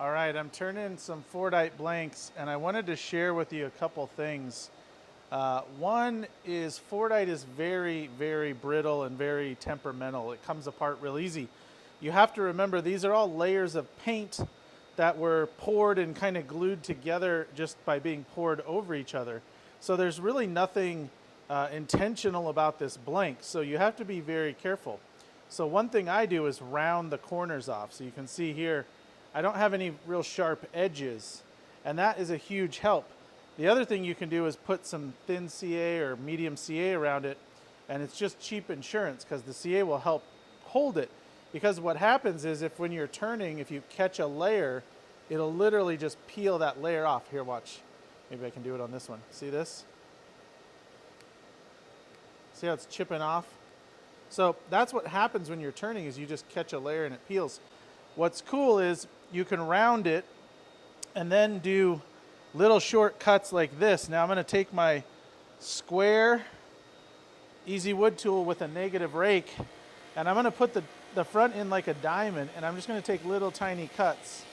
All right, I'm turning some Fordite blanks, and I wanted to share with you a couple things. One is Fordite is very, very brittle and very temperamental. It comes apart real easy. You have to remember these are all layers of paint that were poured and kind of glued together just by being poured over each other. So there's really nothing intentional about this blank, so you have to be very careful. So one thing I do is round the corners off. So you can see here, I don't have any real sharp edges, and that is a huge help. The other thing you can do is put some thin CA or medium CA around it, and it's just cheap insurance because the CA will help hold it. Because what happens is when you're turning, if you catch a layer, it'll literally just peel that layer off. Here, watch. Maybe I can do it on this one. See this? See how it's chipping off? So that's what happens when you're turning is you just catch a layer and it peels. What's cool is you can round it and then do little shortcuts like this. Now I'm going to take my square easy wood tool with a negative rake, and I'm going to put the front in like a diamond, and I'm just going to take little tiny cuts.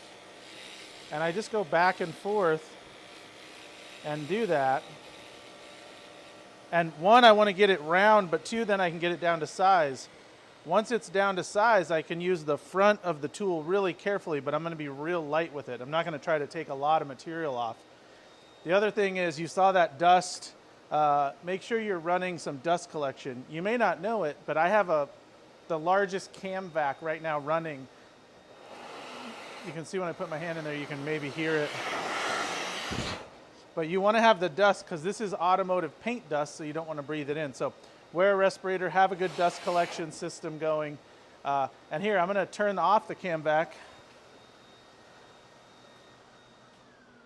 And I just go back and forth and do that. And one, I want to get it round, but two, then I can get it down to size. Once it's down to size, I can use the front of the tool really carefully, but I'm going to be real light with it. I'm not going to try to take a lot of material off. The other thing is you saw that dust. Make sure you're running some dust collection. You may not know it, but I have the largest cam vac right now running. You can see when I put my hand in there, you can maybe hear it. But you want to have the dust because this is automotive paint dust, so you don't want to breathe it in. So wear a respirator, have a good dust collection system going. And here, I'm going to turn off the cam vac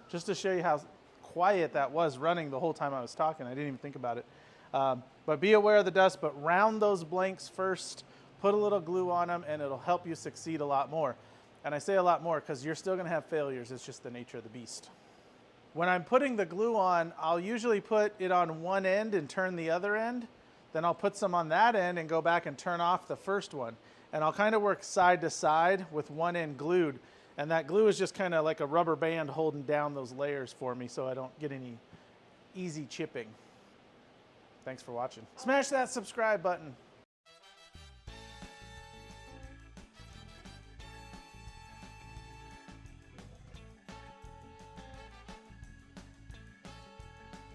just to show you how quiet that was running the whole time I was talking. I didn't even think about it. But be aware of the dust, but round those blanks first, put a little glue on them, and it'll help you succeed a lot more. And I say a lot more because you're still going to have failures. It's just the nature of the beast. When I'm putting the glue on, I'll usually put it on one end and turn the other end. Then I'll put some on that end and go back and turn off the first one. And I'll kind of work side to side with one end glued. And that glue is just kind of like a rubber band holding down those layers for me so I don't get any easy chipping. Thanks for watching. Smash that subscribe button.